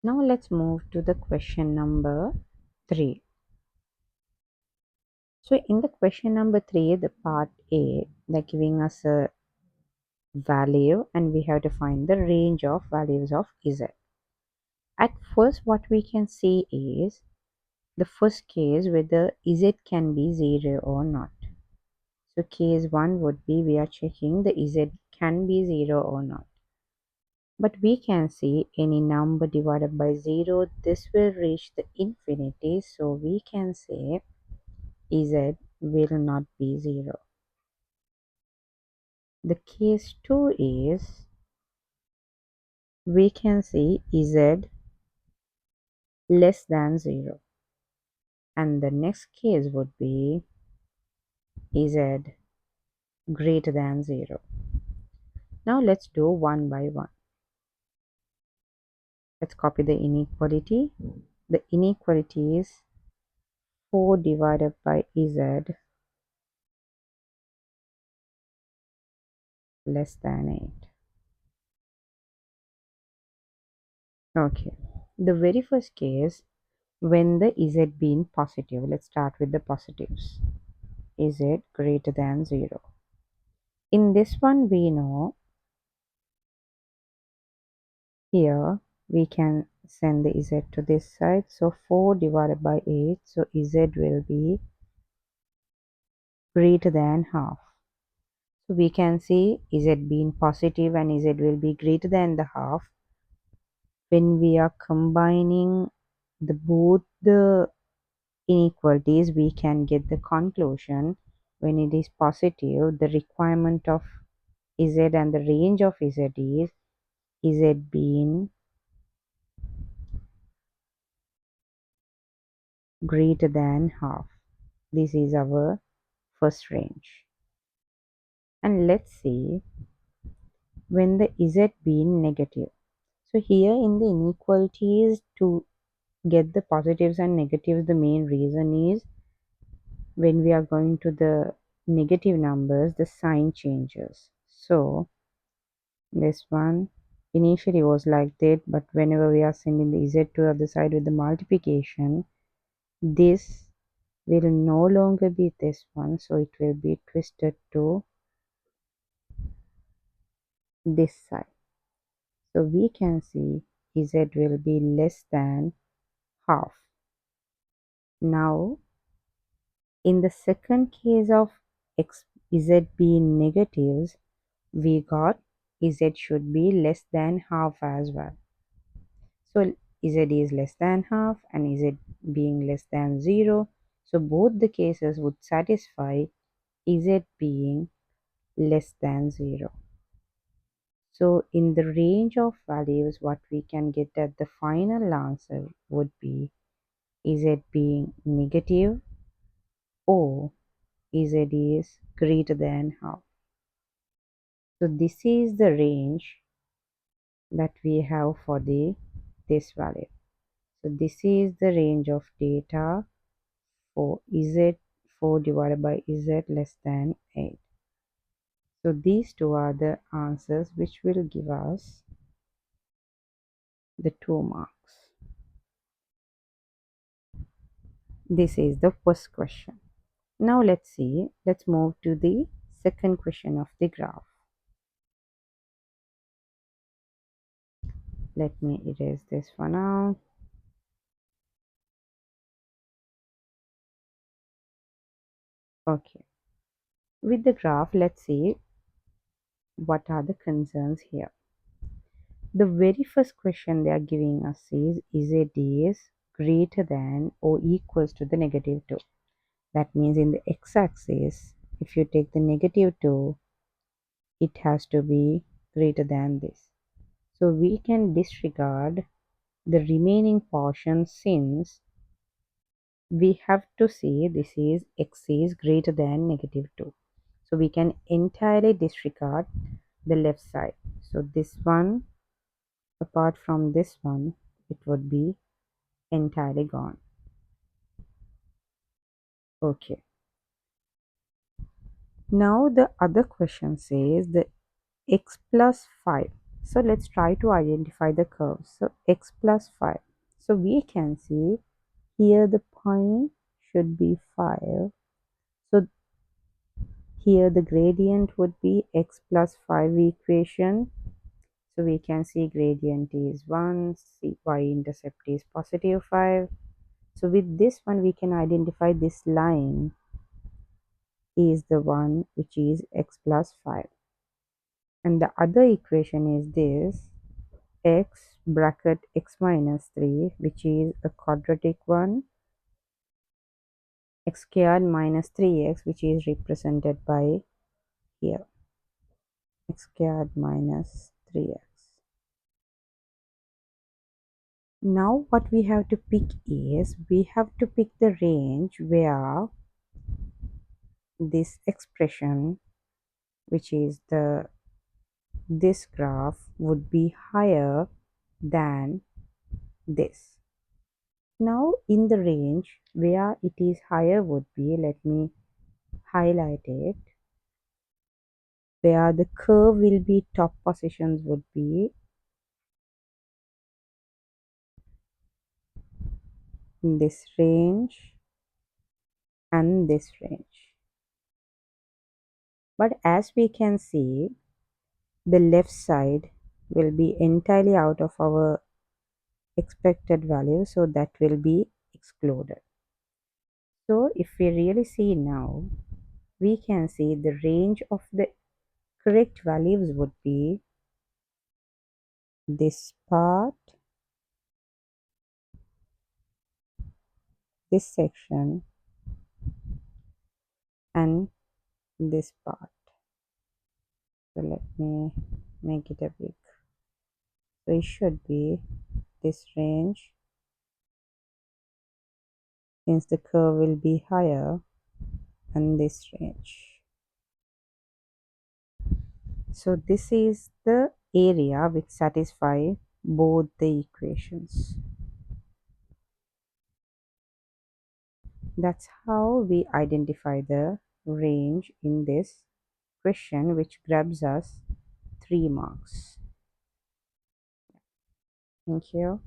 Now let's move to the question number 3. So in the question number 3, the part A, they're giving us a value and we have to find the range of values of Z. At first what we can see is the first case whether Z can be 0 or not. So case 1 would be we are checking the Z can be 0 or not. But we can see any number divided by 0, this will reach the infinity. So we can say Z will not be 0. The case 2 is we can see Z less than 0. And the next case would be Z greater than 0. Now let's do one by one. Let's copy the inequality. The inequality is 4 divided by Z less than 8. Okay. The very first case, when the Z being positive, let's start with the positives. Z greater than 0. In this one we know here we can send the Z to this side. So 4 divided by 8. So Z will be greater than half. So we can see Z being positive and Z will be greater than the half. When we are combining both the inequalities, we can get the conclusion when it is positive, the requirement of Z and the range of Z is Z being greater than half. This is our first range. And let's see when the Z being negative. So here in the inequalities, to get the positives and negatives, the main reason is when we are going to the negative numbers, the sign changes. So this one initially was like that, but whenever we are sending the Z to the other side with the multiplication, this will no longer be this one, so it will be twisted to this side. So we can see Z will be less than half. Now in the second case of Z being negatives, we got Z should be less than half as well. So Z is less than half and Z being less than 0. So both the cases would satisfy Z being less than 0. So in the range of values, what we can get at the final answer would be Z being negative or Z is greater than half. So this is the range that we have for this value. So this is the range of data for Z 4 divided by Z less than 8. So these two are the answers which will give us the 2 marks. This is the first question. Now let's move to the second question of the graph. Let me erase this for now. Okay. With the graph, let's see what are the concerns here. The very first question they are giving us is Z is greater than or equals to the negative 2. That means in the x-axis, if you take the negative 2, it has to be greater than this. So we can disregard the remaining portion since we have to say this is x is greater than negative 2. So we can entirely disregard the left side. So this one, apart from this one, it would be entirely gone. Okay. Now the other question says the x plus 5. So let's try to identify the curve. So x plus 5. So we can see here the point should be 5. So here the gradient would be x plus 5 equation. So we can see gradient is 1, see y-intercept is positive 5. So with this one we can identify this line is the one which is x plus 5. And the other equation is this x bracket x minus 3, which is a quadratic one, x squared minus 3x, which is represented by here x squared minus 3x. Now what we have to pick is we have to pick the range where this expression, which is this graph, would be higher than this. Now in the range where it is higher would be, let me highlight it, where the curve will be top positions would be in this range and this range. But as we can see, the left side will be entirely out of our expected value, so that will be excluded. So if we really see now, we can see the range of the correct values would be this part, this section, and this part. So let me make it a big. So it should be this range, since the curve will be higher, and this range. So this is the area which satisfies both the equations. That's how we identify the range in this question, which grabs us 3 marks. Thank you.